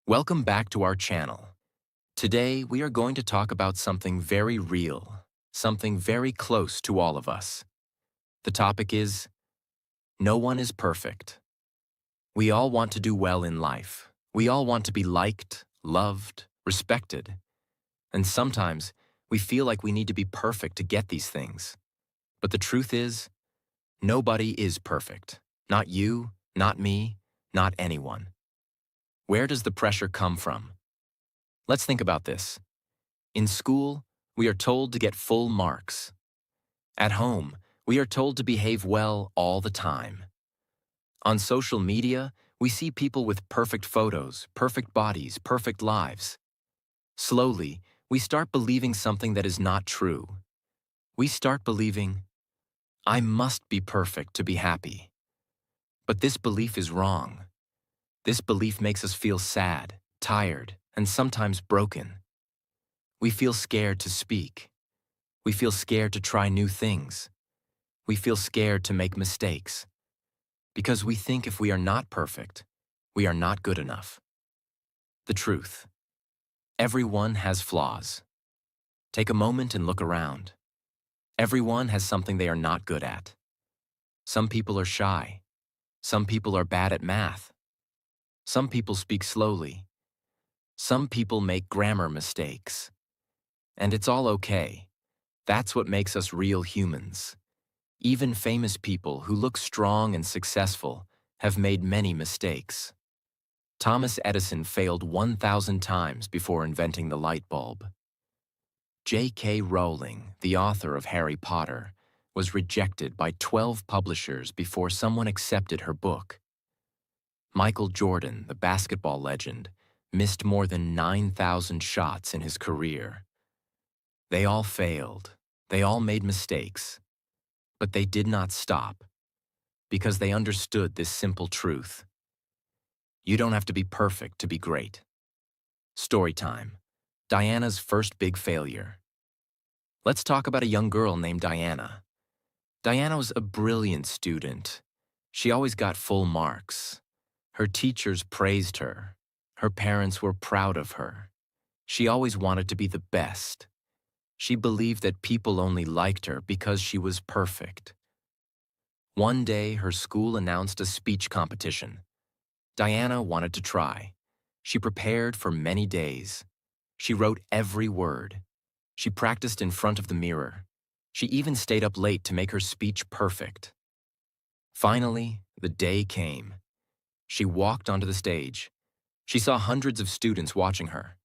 Welcome back to our channel. Today, we are going to talk about something very real, something very close to all of us. The topic is, no one is perfect. We all want to do well in life. We all want to be liked, loved, respected. And sometimes, we feel like we need to be perfect to get these things. But the truth is, nobody is perfect. Not you, not me, not anyone. Where does the pressure come from? Let's think about this. In school, we are told to get full marks. At home, we are told to behave well all the time. On social media, we see people with perfect photos, perfect bodies, perfect lives. Slowly, we start believing something that is not true. We start believing, I must be perfect to be happy. But this belief is wrong. This belief makes us feel sad, tired, and sometimes broken. We feel scared to speak. We feel scared to try new things. We feel scared to make mistakes. Because we think if we are not perfect, we are not good enough. The truth. Everyone has flaws. Take a moment and look around. Everyone has something they are not good at. Some people are shy. Some people are bad at math. Some people speak slowly. Some people make grammar mistakes. And it's all okay. That's what makes us real humans. Even famous people who look strong and successful have made many mistakes. Thomas Edison failed 1,000 times before inventing the light bulb. J.K. Rowling, the author of Harry Potter, was rejected by 12 publishers before someone accepted her book. Michael Jordan, the basketball legend, missed more than 9,000 shots in his career. They all failed. They all made mistakes. But they did not stop, because they understood this simple truth. You don't have to be perfect to be great. Story time. Diana's first big failure. Let's talk about a young girl named Diana. Diana was a brilliant student. She always got full marks. Her teachers praised her. Her parents were proud of her. She always wanted to be the best. She believed that people only liked her because she was perfect. One day, her school announced a speech competition. Diana wanted to try. She prepared for many days. She wrote every word. She practiced in front of the mirror. She even stayed up late to make her speech perfect. Finally, the day came. She walked onto the stage. She saw hundreds of students watching her.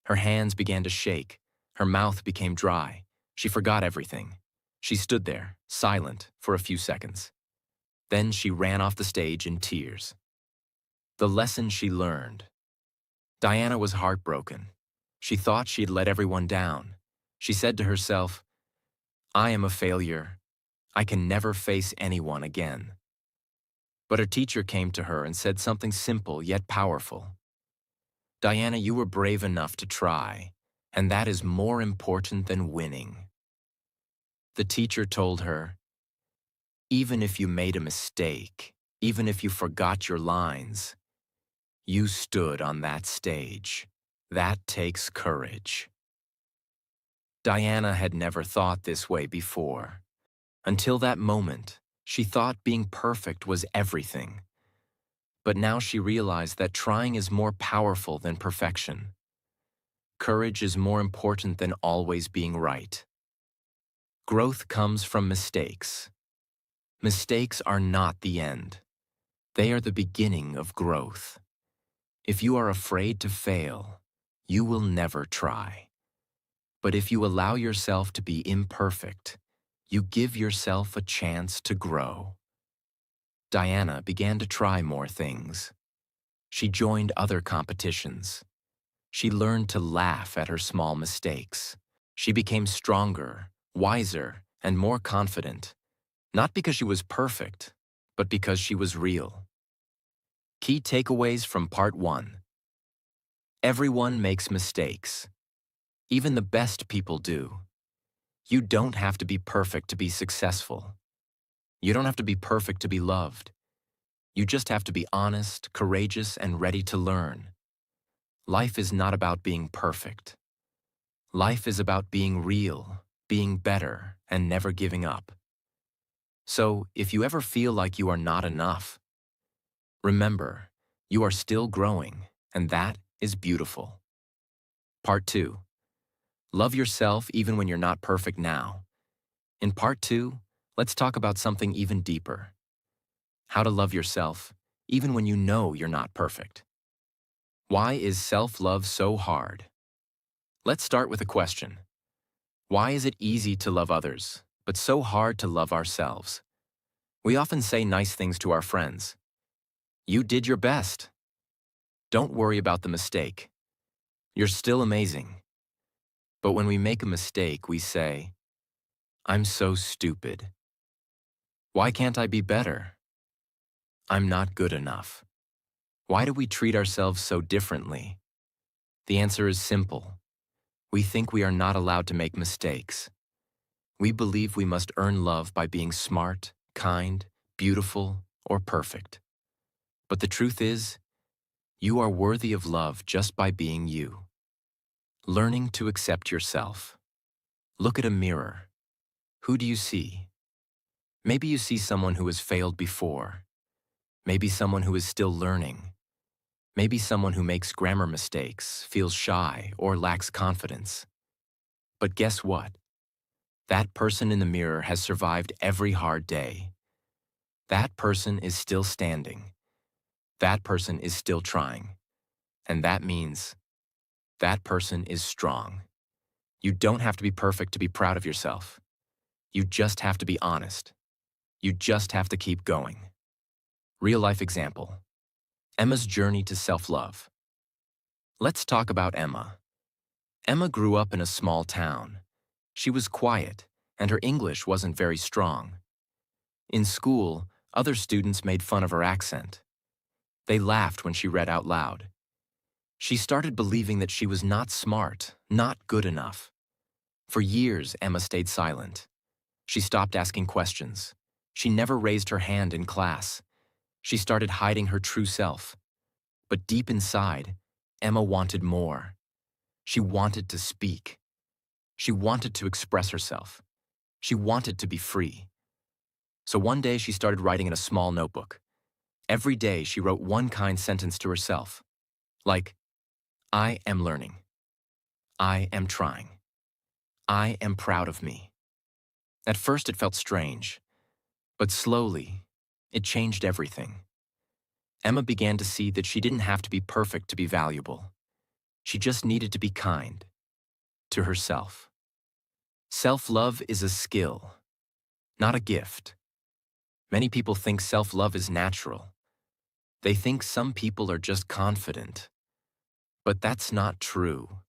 Her hands began to shake. Her mouth became dry. She forgot everything. She stood there, silent, for a few seconds. Then she ran off the stage in tears. The lesson she learned. Diana was heartbroken. She thought she had let everyone down. She said to herself, I am a failure. I can never face anyone again. But her teacher came to her and said something simple yet powerful. Diana, you were brave enough to try, and that is more important than winning. The teacher told her, even if you made a mistake, even if you forgot your lines, you stood on that stage. That takes courage. Diana had never thought this way before. Until that moment, she thought being perfect was everything. But now she realized that trying is more powerful than perfection. Courage is more important than always being right. Growth comes from mistakes. Mistakes are not the end. They are the beginning of growth. If you are afraid to fail, you will never try. But if you allow yourself to be imperfect, you give yourself a chance to grow. Diana began to try more things. She joined other competitions. She learned to laugh at her small mistakes. She became stronger, wiser, and more confident, not because she was perfect, but because she was real. Key takeaways from Part 1. Everyone makes mistakes. Even the best people do. You don't have to be perfect to be successful. You don't have to be perfect to be loved. You just have to be honest, courageous, and ready to learn. Life is not about being perfect. Life is about being real, being better, and never giving up. So, if you ever feel like you are not enough, remember, you are still growing, and that is beautiful. Part 2. Love yourself even when you're not perfect now. In Part 2, let's talk about something even deeper. How to love yourself even when you know you're not perfect. Why is self-love so hard? Let's start with a question. Why is it easy to love others, but so hard to love ourselves? We often say nice things to our friends. You did your best. Don't worry about the mistake. You're still amazing. But when we make a mistake, we say, I'm so stupid. Why can't I be better? I'm not good enough. Why do we treat ourselves so differently? The answer is simple. We think we are not allowed to make mistakes. We believe we must earn love by being smart, kind, beautiful, or perfect. But the truth is, you are worthy of love just by being you. Learning to accept yourself. Look at a mirror. Who do you see? Maybe you see someone who has failed before. Maybe someone who is still learning. Maybe someone who makes grammar mistakes, feels shy, or lacks confidence. But guess what? That person in the mirror has survived every hard day. That person is still standing. That person is still trying. And that means that person is strong. You don't have to be perfect to be proud of yourself. You just have to be honest. You just have to keep going. Real life example. Emma's journey to self-love. Let's talk about Emma. Emma grew up in a small town. She was quiet, and her English wasn't very strong. In school, other students made fun of her accent. They laughed when she read out loud. She started believing that she was not smart, not good enough. For years, Emma stayed silent. She stopped asking questions. She never raised her hand in class. She started hiding her true self. But deep inside, Emma wanted more. She wanted to speak. She wanted to express herself. She wanted to be free. So one day she started writing in a small notebook. Every day she wrote one kind sentence to herself, like, I am learning. I am trying. I am proud of me. At first it felt strange, but slowly, it changed everything. Emma began to see that she didn't have to be perfect to be valuable. She just needed to be kind to herself. Self-love is a skill, not a gift. Many people think self-love is natural. They think some people are just confident. But that's not true.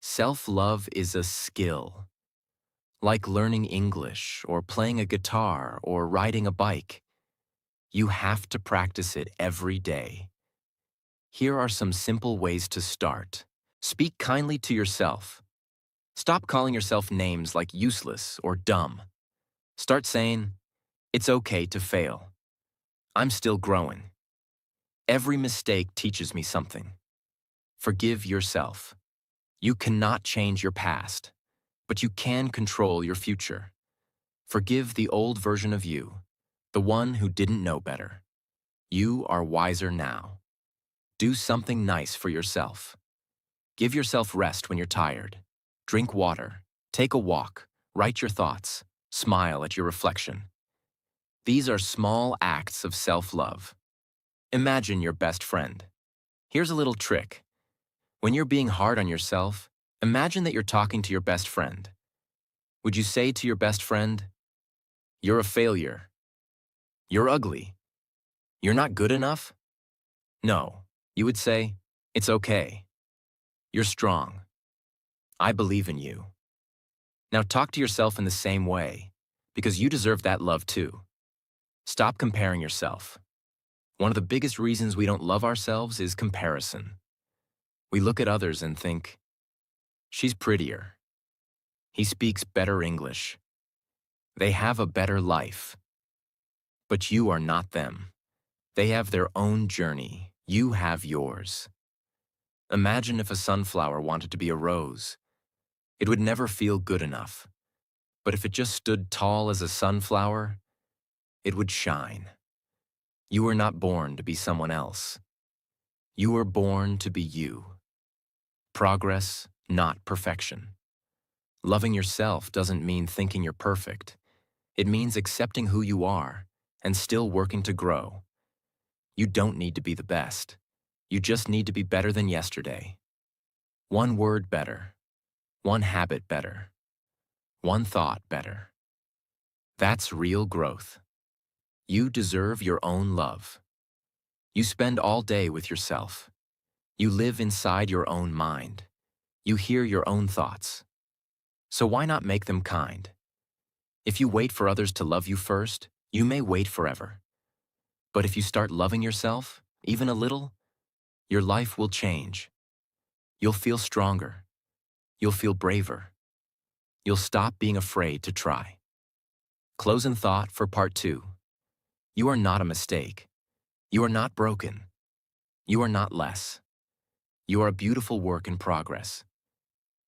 Self-love is a skill. Like learning English, or playing a guitar, or riding a bike. You have to practice it every day. Here are some simple ways to start. Speak kindly to yourself. Stop calling yourself names like useless or dumb. Start saying, it's okay to fail. I'm still growing. Every mistake teaches me something. Forgive yourself. You cannot change your past, but you can control your future. Forgive the old version of you, the one who didn't know better. You are wiser now. Do something nice for yourself. Give yourself rest when you're tired. Drink water, take a walk, write your thoughts, smile at your reflection. These are small acts of self-love. Imagine your best friend. Here's a little trick. When you're being hard on yourself, imagine that you're talking to your best friend. Would you say to your best friend, you're a failure? You're ugly? You're not good enough? No. You would say, it's okay. You're strong. I believe in you. Now talk to yourself in the same way, because you deserve that love too. Stop comparing yourself. One of the biggest reasons we don't love ourselves is comparison. We look at others and think, she's prettier. He speaks better English. They have a better life. But you are not them. They have their own journey. You have yours. Imagine if a sunflower wanted to be a rose. It would never feel good enough. But if it just stood tall as a sunflower, it would shine. You were not born to be someone else. You were born to be you. Progress, not perfection. Loving yourself doesn't mean thinking you're perfect. It means accepting who you are and still working to grow. You don't need to be the best. You just need to be better than yesterday. One word better. One habit better. One thought better. That's real growth. You deserve your own love. You spend all day with yourself. You live inside your own mind. You hear your own thoughts. So why not make them kind? If you wait for others to love you first, you may wait forever. But if you start loving yourself, even a little, your life will change. You'll feel stronger. You'll feel braver. You'll stop being afraid to try. Closing thought for part 2. You are not a mistake. You are not broken. You are not less. You are a beautiful work in progress.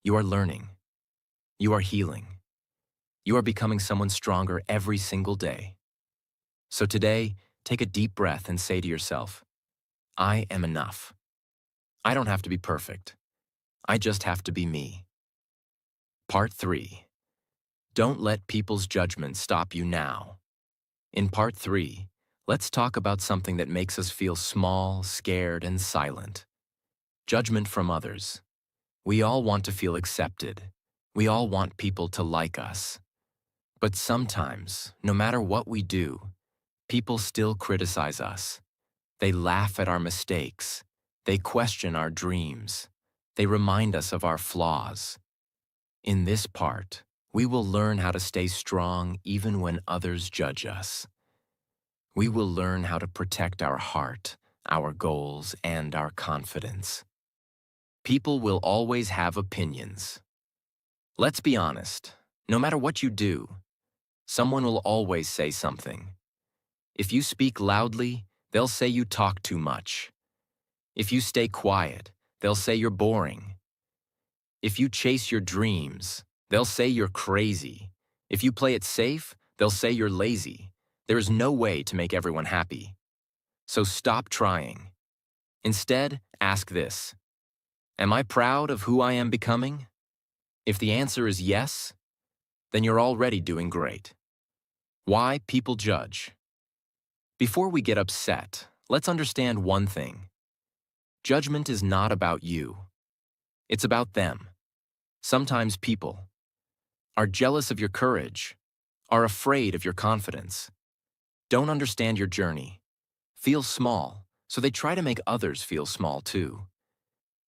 You are learning. You are healing. You are becoming someone stronger every single day. So today, take a deep breath and say to yourself, I am enough. I don't have to be perfect. I just have to be me. Part 3. Don't let people's judgment stop you now. In Part 3, let's talk about something that makes us feel small, scared, and silent. Judgment from others. We all want to feel accepted. We all want people to like us. But sometimes, no matter what we do, people still criticize us. They laugh at our mistakes. They question our dreams. They remind us of our flaws. In this part, we will learn how to stay strong even when others judge us. We will learn how to protect our heart, our goals, and our confidence. People will always have opinions. Let's be honest, no matter what you do, someone will always say something. If you speak loudly, they'll say you talk too much. If you stay quiet, they'll say you're boring. If you chase your dreams, they'll say you're crazy. If you play it safe, they'll say you're lazy. There is no way to make everyone happy. So stop trying. Instead, ask this: am I proud of who I am becoming? If the answer is yes, then you're already doing great. Why people judge? Before we get upset, let's understand one thing. Judgment is not about you. It's about them. Sometimes people are jealous of your courage, are afraid of your confidence, don't understand your journey, feel small, so they try to make others feel small too.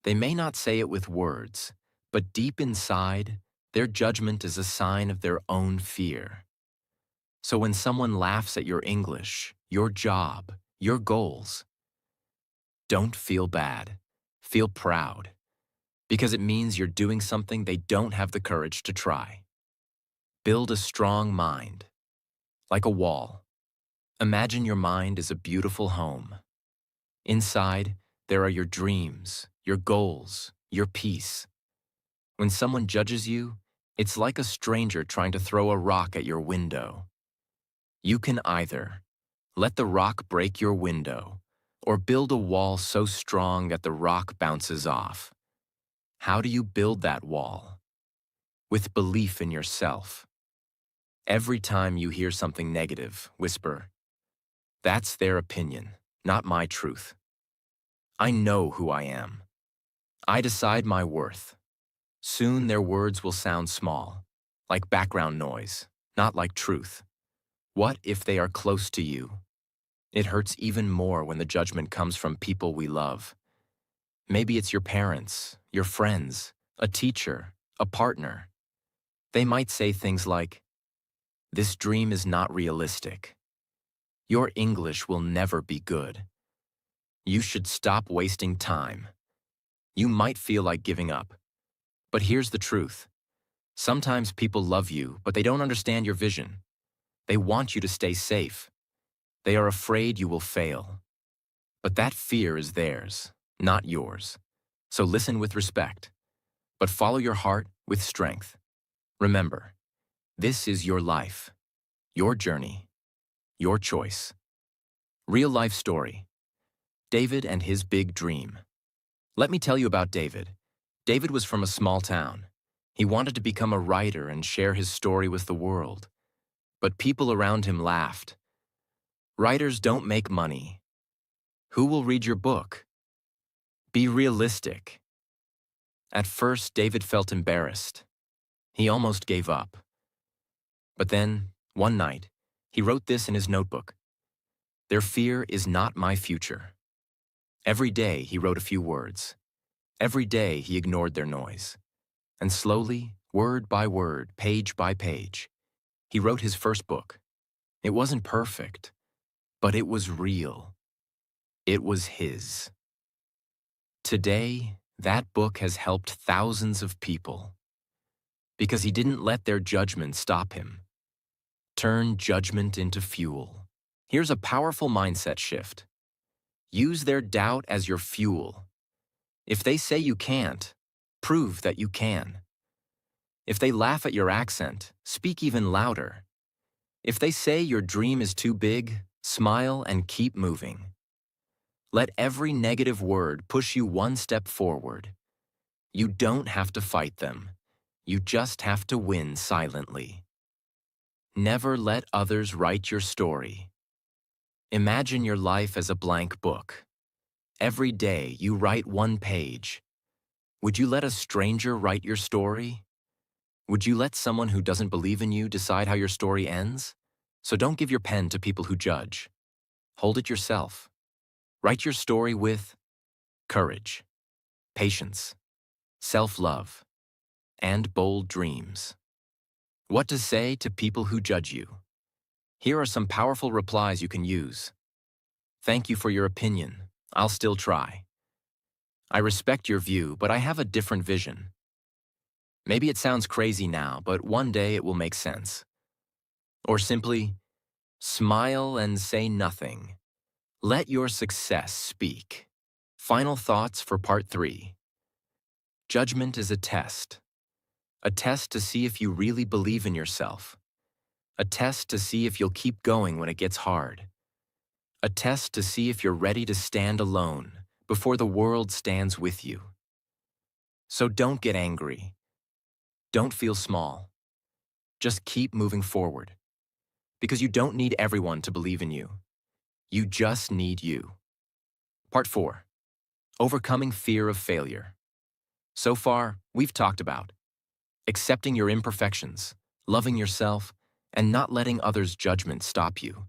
They may not say it with words, but deep inside, their judgment is a sign of their own fear. So when someone laughs at your English, your job, your goals, don't feel bad. Feel proud. Because it means you're doing something they don't have the courage to try. Build a strong mind. Like a wall. Imagine your mind is a beautiful home. Inside, there are your dreams, your goals, your peace. When someone judges you, it's like a stranger trying to throw a rock at your window. You can either let the rock break your window, or build a wall so strong that the rock bounces off. How do you build that wall? With belief in yourself. Every time you hear something negative, whisper, "That's their opinion, not my truth. I know who I am. I decide my worth." Soon their words will sound small, like background noise, not like truth. What if they are close to you? It hurts even more when the judgment comes from people we love. Maybe it's your parents, your friends, a teacher, a partner. They might say things like, "This dream is not realistic. Your English will never be good. You should stop wasting time." You might feel like giving up. But here's the truth. Sometimes people love you, but they don't understand your vision. They want you to stay safe. They are afraid you will fail. But that fear is theirs, not yours. So listen with respect, but follow your heart with strength. Remember, this is your life, your journey, your choice. Real life story. David and his big dream. Let me tell you about David. David was from a small town. He wanted to become a writer and share his story with the world. But people around him laughed. Writers don't make money. Who will read your book? Be realistic. At first, David felt embarrassed. He almost gave up. But then, one night, he wrote this in his notebook. Their fear is not my future. Every day, he wrote a few words. Every day, he ignored their noise. And slowly, word by word, page by page, he wrote his first book. It wasn't perfect, but it was real. It was his. Today, that book has helped thousands of people because he didn't let their judgment stop him. Turn judgment into fuel. Here's a powerful mindset shift. Use their doubt as your fuel. If they say you can't, prove that you can. If they laugh at your accent, speak even louder. If they say your dream is too big, smile and keep moving. Let every negative word push you one step forward. You don't have to fight them. You just have to win silently. Never let others write your story. Imagine your life as a blank book. Every day you write one page. Would you let a stranger write your story? Would you let someone who doesn't believe in you decide how your story ends? So don't give your pen to people who judge. Hold it yourself. Write your story with courage, patience, self-love, and bold dreams. What to say to people who judge you? Here are some powerful replies you can use. Thank you for your opinion. I'll still try. I respect your view, but I have a different vision. Maybe it sounds crazy now, but one day it will make sense. Or simply, smile and say nothing. Let your success speak. Final thoughts for part 3. Judgment is a test. A test to see if you really believe in yourself. A test to see if you'll keep going when it gets hard. A test to see if you're ready to stand alone before the world stands with you. So don't get angry. Don't feel small. Just keep moving forward. Because you don't need everyone to believe in you. You just need you. Part 4. Overcoming fear of failure. So far, we've talked about accepting your imperfections, loving yourself, and not letting others' judgment stop you.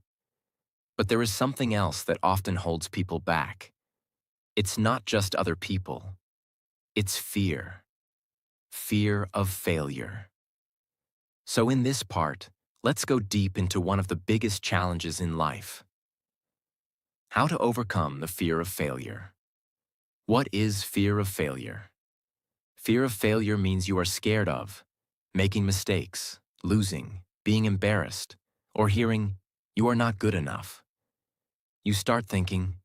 But there is something else that often holds people back. It's not just other people. It's fear. Fear of failure. So in this part, let's go deep into one of the biggest challenges in life. How to overcome the fear of failure. What is fear of failure? Fear of failure means you are scared of making mistakes, losing, being embarrassed, or hearing, "You are not good enough." You start thinking,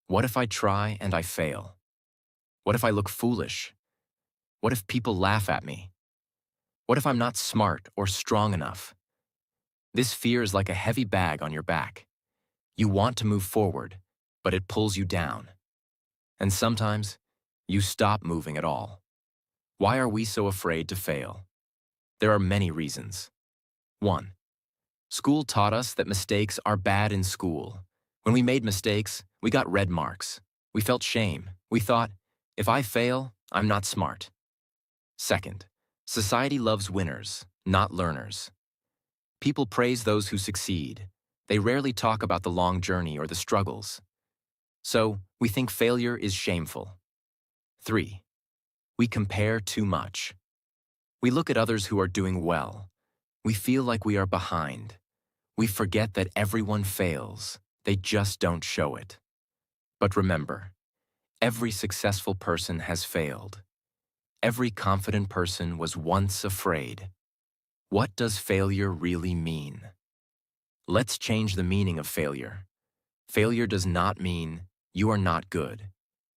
what if I try and I fail? What if I look foolish? What if people laugh at me? What if I'm not smart or strong enough? This fear is like a heavy bag on your back. You want to move forward, but it pulls you down. And sometimes, you stop moving at all. Why are we so afraid to fail? There are many reasons. 1. School taught us that mistakes are bad in school. When we made mistakes, we got red marks. We felt shame. We thought, if I fail, I'm not smart. 2. Society loves winners, not learners. People praise those who succeed. They rarely talk about the long journey or the struggles. So, we think failure is shameful. 3. We compare too much. We look at others who are doing well. We feel like we are behind. We forget that everyone fails. They just don't show it. But remember, every successful person has failed. Every confident person was once afraid. What does failure really mean? Let's change the meaning of failure. Failure does not mean you are not good,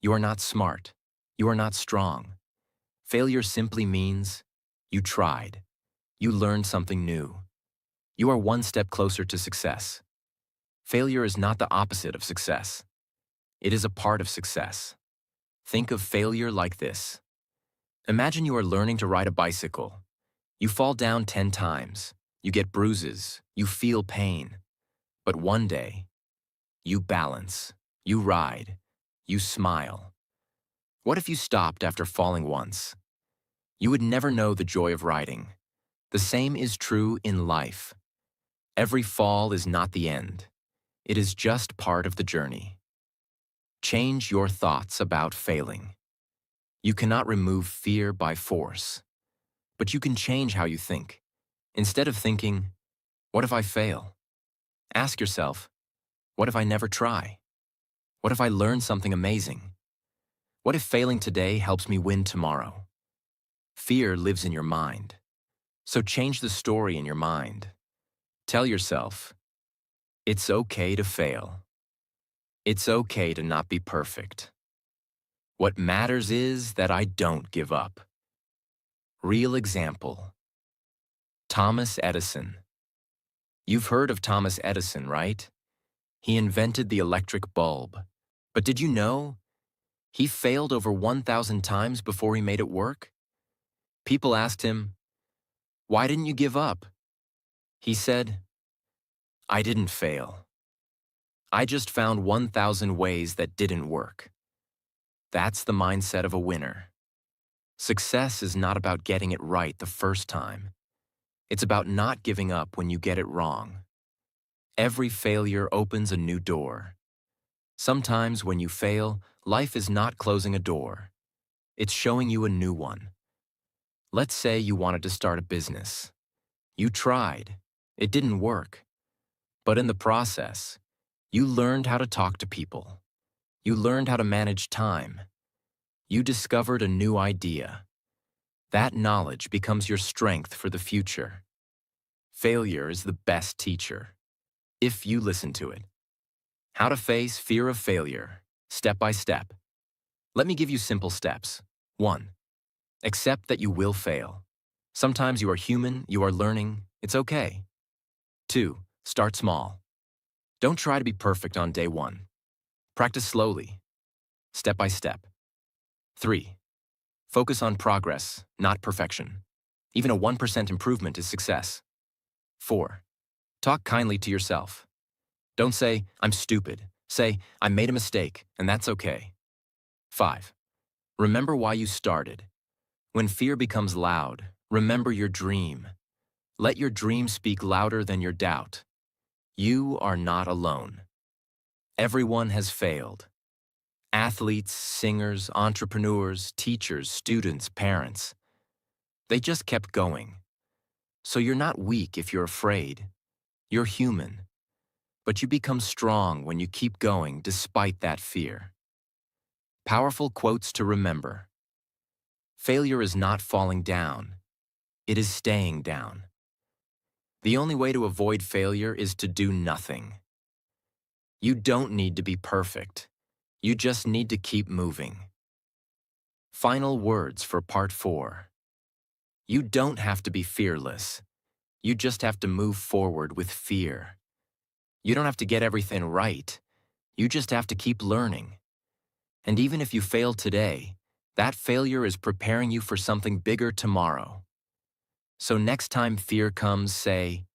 you are not smart, You are not strong. Failure simply means you tried. You learned something new. You are one step closer to success. Failure is not the opposite of success. It is a part of success. Think of failure like this. Imagine you are learning to ride a bicycle. You fall down 10 times. You get bruises. You feel pain. But one day, you balance. You ride. You smile. What if you stopped after falling once? You would never know the joy of riding. The same is true in life. Every fall is not the end. It is just part of the journey. Change your thoughts about failing. You cannot remove fear by force, but you can change how you think. Instead of thinking, what if I fail? Ask yourself, what if I never try? What if I learn something amazing? What if failing today helps me win tomorrow? Fear lives in your mind. So change the story in your mind. Tell yourself, it's okay to fail. It's okay to not be perfect. What matters is that I don't give up. Real example. Thomas Edison. You've heard of Thomas Edison, right? He invented the electric bulb. But did you know he failed over 1,000 times before he made it work? People asked him, why didn't you give up? He said, I didn't fail. I just found 1,000 ways that didn't work. That's the mindset of a winner. Success is not about getting it right the first time. It's about not giving up when you get it wrong. Every failure opens a new door. Sometimes when you fail, life is not closing a door. It's showing you a new one. Let's say you wanted to start a business. You tried. It didn't work. But in the process, you learned how to talk to people. You learned how to manage time. You discovered a new idea. That knowledge becomes your strength for the future. Failure is the best teacher, if you listen to it. How to face fear of failure, step by step. Let me give you simple steps. 1. Accept that you will fail. Sometimes you are human, you are learning, it's okay. 2. Start small. Don't try to be perfect on day 1. Practice slowly, step by step. 3. Focus on progress, not perfection. Even a 1% improvement is success. 4. Talk kindly to yourself. Don't say, I'm stupid. Say, I made a mistake, and that's okay. 5. Remember why you started. When fear becomes loud, remember your dream. Let your dream speak louder than your doubt. You are not alone. Everyone has failed. Athletes, singers, entrepreneurs, teachers, students, parents. They just kept going. So you're not weak if you're afraid. You're human. But you become strong when you keep going despite that fear. Powerful quotes to remember. Failure is not falling down. It is staying down. The only way to avoid failure is to do nothing. You don't need to be perfect. You just need to keep moving. Final words for part 4. You don't have to be fearless. You just have to move forward with fear. You don't have to get everything right. You just have to keep learning. And even if you fail today, that failure is preparing you for something bigger tomorrow. So next time fear comes, say,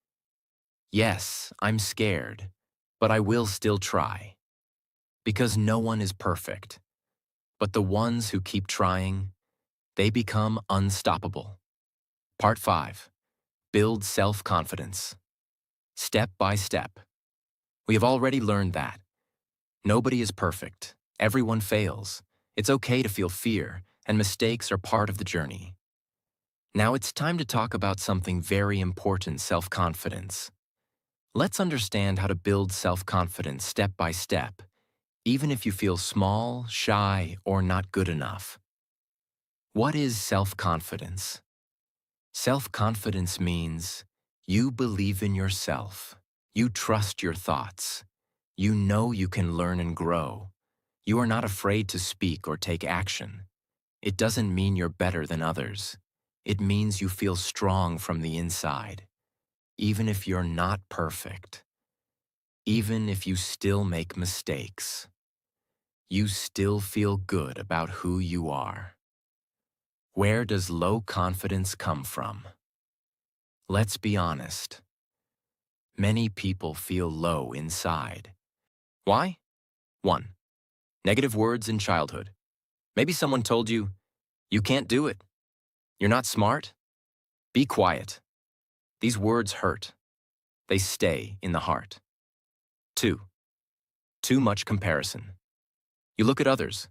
yes, I'm scared, but I will still try. Because no one is perfect. But the ones who keep trying, they become unstoppable. Part 5. Build self-confidence. Step by step. We have already learned that. Nobody is perfect. Everyone fails. It's okay to feel fear, and mistakes are part of the journey. Now it's time to talk about something very important, self-confidence. Let's understand how to build self-confidence step by step, even if you feel small, shy, or not good enough. What is self-confidence? Self-confidence means you believe in yourself. You trust your thoughts. You know you can learn and grow. You are not afraid to speak or take action. It doesn't mean you're better than others. It means you feel strong from the inside, even if you're not perfect. Even if you still make mistakes, you still feel good about who you are. Where does low confidence come from? Let's be honest. Many people feel low inside. Why? 1. Negative words in childhood. Maybe someone told you, you can't do it. You're not smart. Be quiet. These words hurt. They stay in the heart. 2. Too much comparison. You look at others.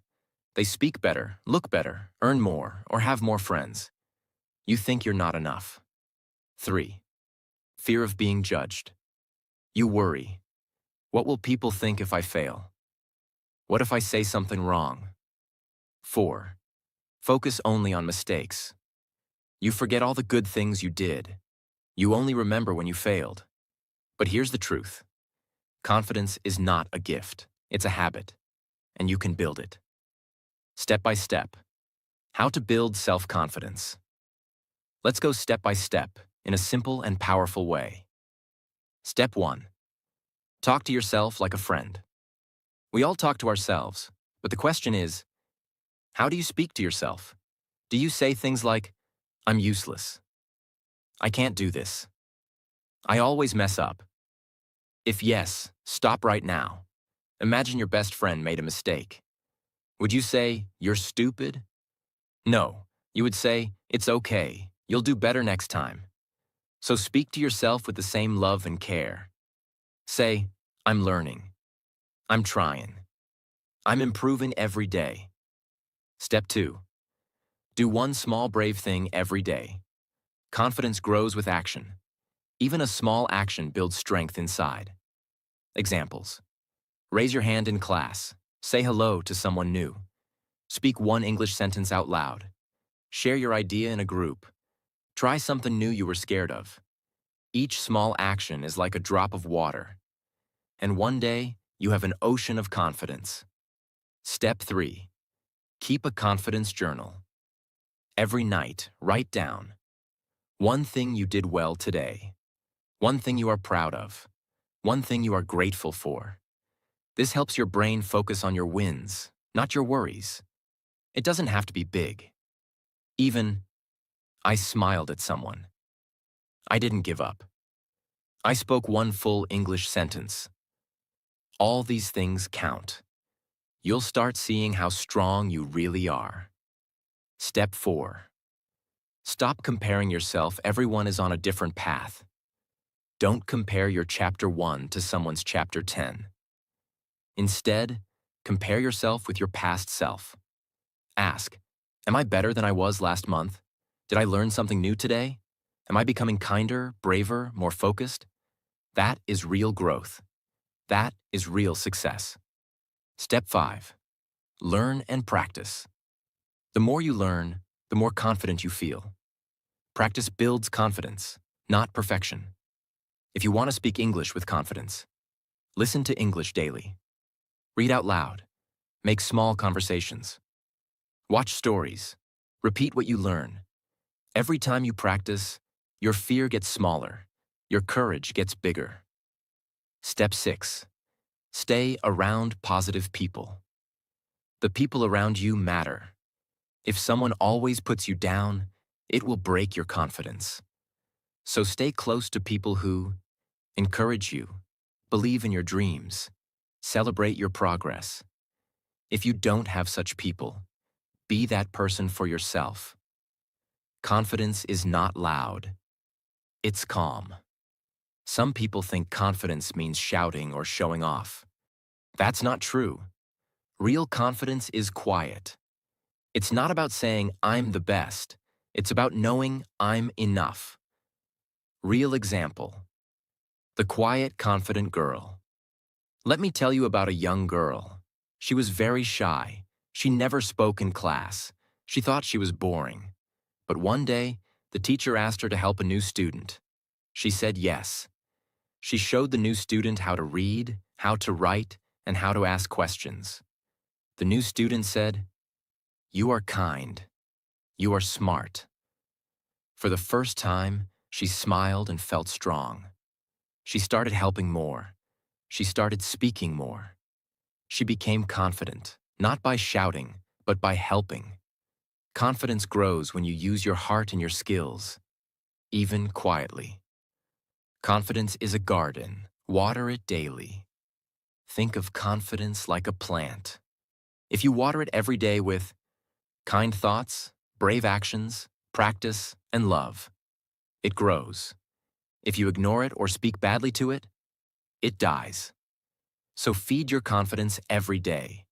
They speak better, look better, earn more, or have more friends. You think you're not enough. 3. Fear of being judged. You worry. What will people think if I fail? What if I say something wrong? 4. Focus only on mistakes. You forget all the good things you did. You only remember when you failed. But here's the truth. Confidence is not a gift. It's a habit, and you can build it. Step by step. How to build self-confidence. Let's go step by step in a simple and powerful way. Step 1. Talk to yourself like a friend. We all talk to ourselves, but the question is, how do you speak to yourself? Do you say things like, I'm useless. I can't do this. I always mess up. If yes, stop right now. Imagine your best friend made a mistake. Would you say, you're stupid? No, you would say, it's okay. You'll do better next time. So speak to yourself with the same love and care. Say, I'm learning. I'm trying. I'm improving every day. Step 2. Do one small brave thing every day. Confidence grows with action. Even a small action builds strength inside. Examples. Raise your hand in class. Say hello to someone new. Speak one English sentence out loud. Share your idea in a group. Try something new you were scared of. Each small action is like a drop of water. And one day, you have an ocean of confidence. Step 3. Keep a confidence journal. Every night, write down one thing you did well today. One thing you are proud of. One thing you are grateful for. This helps your brain focus on your wins, not your worries. It doesn't have to be big. Even, I smiled at someone. I didn't give up. I spoke one full English sentence. All these things count. You'll start seeing how strong you really are. Step 4. Stop comparing yourself. Everyone is on a different path. Don't compare your chapter 1 to someone's chapter 10. Instead, compare yourself with your past self. Ask, am I better than I was last month? Did I learn something new today? Am I becoming kinder, braver, more focused? That is real growth. That is real success. Step 5. Learn and practice. The more you learn, the more confident you feel. Practice builds confidence, not perfection. If you want to speak English with confidence, listen to English daily. Read out loud. Make small conversations. Watch stories. Repeat what you learn. Every time you practice, your fear gets smaller. Your courage gets bigger. Step 6. Stay around positive people. The people around you matter. If someone always puts you down, it will break your confidence. So stay close to people who encourage you, believe in your dreams, celebrate your progress. If you don't have such people, be that person for yourself. Confidence is not loud. It's calm. Some people think confidence means shouting or showing off. That's not true. Real confidence is quiet. It's not about saying, I'm the best. It's about knowing I'm enough. Real example. The quiet, confident girl. Let me tell you about a young girl. She was very shy. She never spoke in class. She thought she was boring. But one day, the teacher asked her to help a new student. She said yes. She showed the new student how to read, how to write, and how to ask questions. The new student said, You are kind. You are smart. For the first time, she smiled and felt strong. She started helping more. She started speaking more. She became confident, not by shouting, but by helping. Confidence grows when you use your heart and your skills, even quietly. Confidence is a garden. Water it daily. Think of confidence like a plant. If you water it every day with kind thoughts, brave actions, practice, and love, it grows. If you ignore it or speak badly to it, it dies. So feed your confidence every day.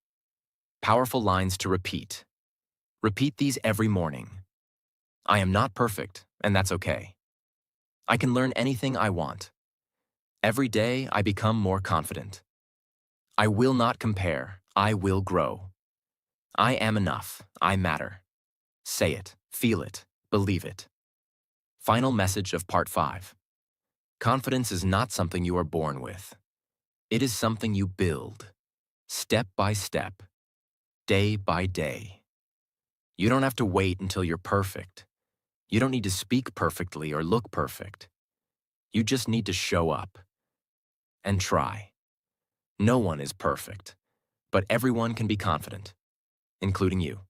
Powerful lines to repeat. Repeat these every morning. I am not perfect, and that's okay. I can learn anything I want. Every day, I become more confident. I will not compare. I will grow. I am enough. I matter. Say it, feel it, believe it. Final message of Part 5. Confidence is not something you are born with. It is something you build, step by step, day by day. You don't have to wait until you're perfect. You don't need to speak perfectly or look perfect. You just need to show up and try. No one is perfect, but everyone can be confident, including you.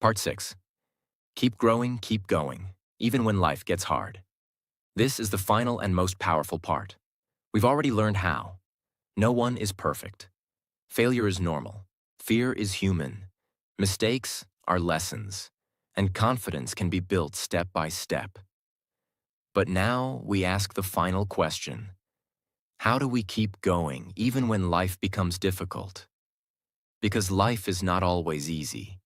Part 6. Keep growing, keep going, even when life gets hard. This is the final and most powerful part. We've already learned how. No one is perfect. Failure is normal. Fear is human. Mistakes are lessons. And confidence can be built step by step. But now we ask the final question. How do we keep going even when life becomes difficult? Because life is not always easy.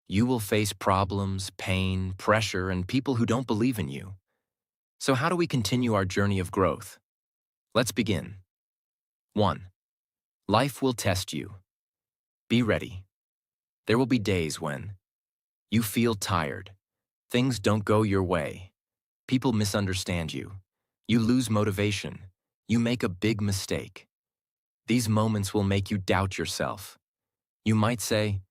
You will face problems, pain, pressure, and people who don't believe in you. So how do we continue our journey of growth? Let's begin. 1. Life will test you. Be ready. There will be days when you feel tired, things don't go your way, people misunderstand you, you lose motivation, you make a big mistake. These moments will make you doubt yourself. You might say,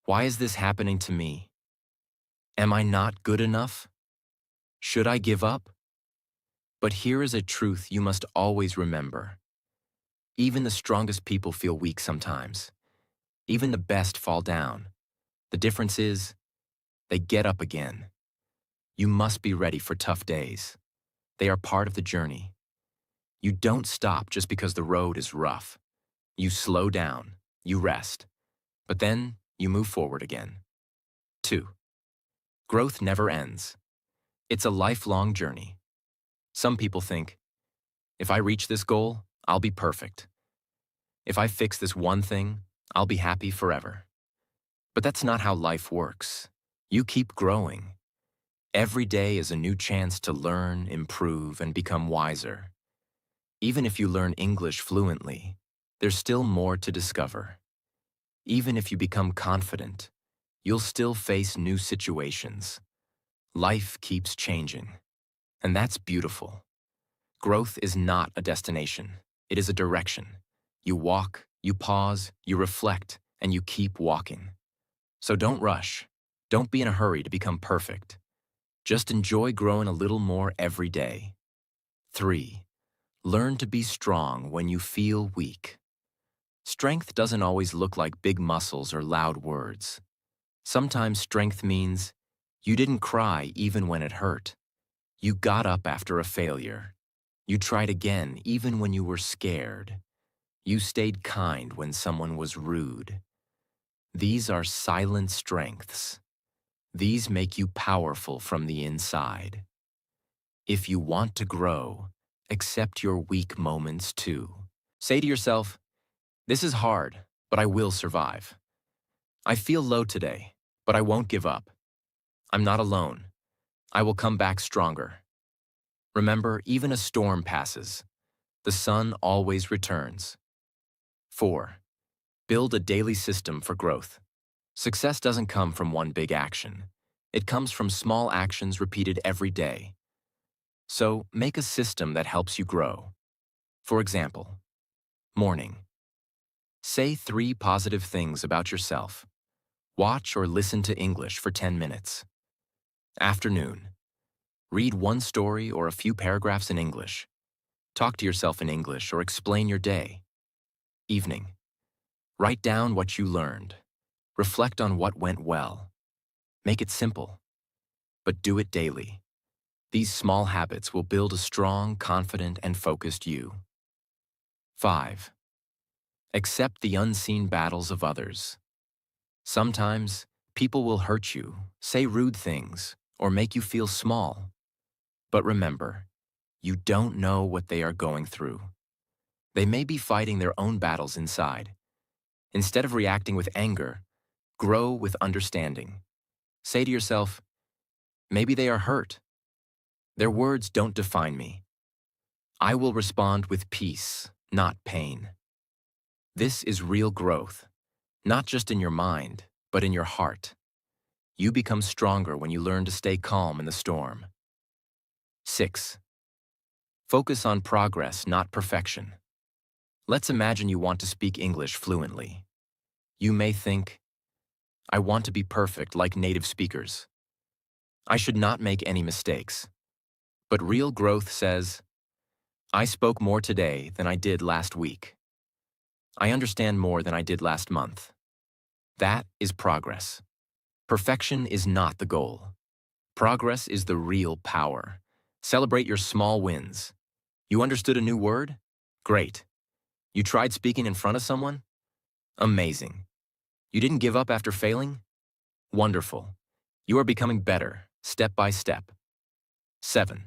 why is this happening to me? Am I not good enough? Should I give up? But here is a truth you must always remember. Even the strongest people feel weak sometimes. Even the best fall down. The difference is, they get up again. You must be ready for tough days. They are part of the journey. You don't stop just because the road is rough. You slow down, you rest, but then you move forward again. 2. Growth never ends. It's a lifelong journey. Some people think, if I reach this goal, I'll be perfect. If I fix this one thing, I'll be happy forever. But that's not how life works. You keep growing. Every day is a new chance to learn, improve, and become wiser. Even if you learn English fluently, there's still more to discover. Even if you become confident, you'll still face new situations. Life keeps changing, and that's beautiful. Growth is not a destination, it is a direction. You walk, you pause, you reflect, and you keep walking. So don't rush. Don't be in a hurry to become perfect. Just enjoy growing a little more every day. 3. Learn to be strong when you feel weak. Strength doesn't always look like big muscles or loud words. Sometimes strength means you didn't cry even when it hurt. You got up after a failure. You tried again even when you were scared. You stayed kind when someone was rude. These are silent strengths. These make you powerful from the inside. If you want to grow, accept your weak moments too. Say to yourself, this is hard, but I will survive. I feel low today, but I won't give up. I'm not alone. I will come back stronger. Remember, even a storm passes. The sun always returns. 4. Build a daily system for growth. Success doesn't come from one big action. It comes from small actions repeated every day. So, make a system that helps you grow. For example, morning. Say 3 positive things about yourself. Watch or listen to English for 10 minutes. Afternoon. Read one story or a few paragraphs in English. Talk to yourself in English or explain your day. Evening. Write down what you learned. Reflect on what went well. Make it simple, but do it daily. These small habits will build a strong, confident, and focused you. 5. Accept the unseen battles of others. Sometimes, people will hurt you, say rude things, or make you feel small. But remember, you don't know what they are going through. They may be fighting their own battles inside. Instead of reacting with anger, grow with understanding. Say to yourself, maybe they are hurt. Their words don't define me. I will respond with peace, not pain. This is real growth, not just in your mind, but in your heart. You become stronger when you learn to stay calm in the storm. 6. Focus on progress, not perfection. Let's imagine you want to speak English fluently. You may think, I want to be perfect like native speakers. I should not make any mistakes. But real growth says, I spoke more today than I did last week. I understand more than I did last month. That is progress. Perfection is not the goal. Progress is the real power. Celebrate your small wins. You understood a new word? Great. You tried speaking in front of someone? Amazing. You didn't give up after failing? Wonderful. You are becoming better, step by step. 7.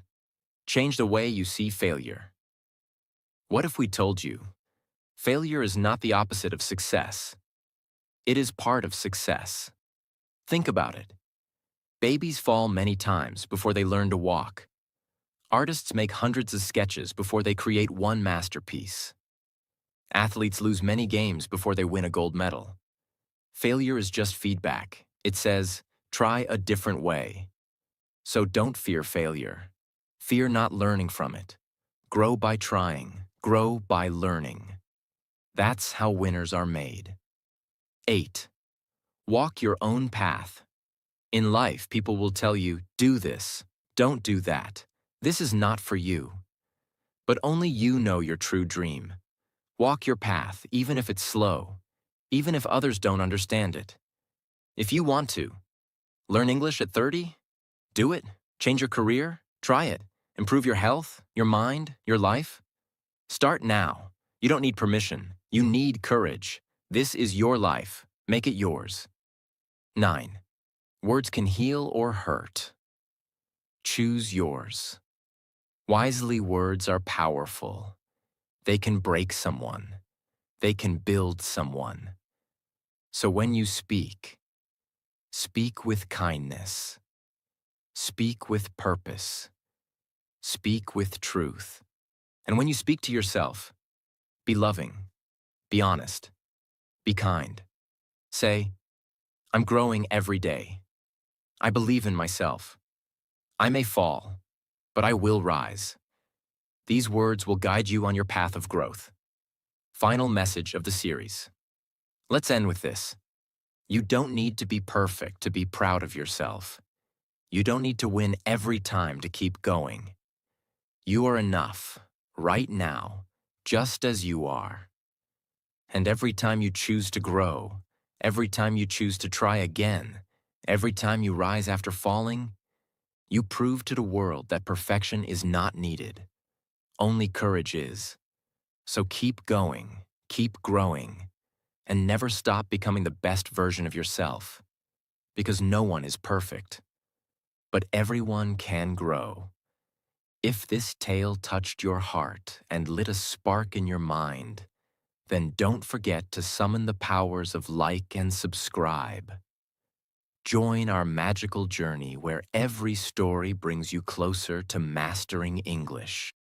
Change the way you see failure. What if we told you, failure is not the opposite of success? It is part of success. Think about it. Babies fall many times before they learn to walk. Artists make hundreds of sketches before they create one masterpiece. Athletes lose many games before they win a gold medal. Failure is just feedback. It says, try a different way. So don't fear failure. Fear not learning from it. Grow by trying. Grow by learning. That's how winners are made. 8. Walk your own path. In life, people will tell you, do this, don't do that. This is not for you. But only you know your true dream. Walk your path, even if it's slow, even if others don't understand it. If you want to, learn English at 30? Do it. Change your career? Try it. Improve your health, your mind, your life? Start now. You don't need permission. You need courage. This is your life. Make it yours. 9. Words can heal or hurt. Choose yours. Wisely, words are powerful. They can break someone. They can build someone. So when you speak, speak with kindness. Speak with purpose. Speak with truth. And when you speak to yourself, be loving, be honest, be kind. Say, I'm growing every day. I believe in myself. I may fall, but I will rise. These words will guide you on your path of growth. Final message of the series. Let's end with this. You don't need to be perfect to be proud of yourself. You don't need to win every time to keep going. You are enough, right now, just as you are. And every time you choose to grow, every time you choose to try again, every time you rise after falling, you prove to the world that perfection is not needed. Only courage is. So keep going, keep growing, and never stop becoming the best version of yourself. Because no one is perfect. But everyone can grow. If this tale touched your heart and lit a spark in your mind, then don't forget to summon the powers of like and subscribe. Join our magical journey where every story brings you closer to mastering English.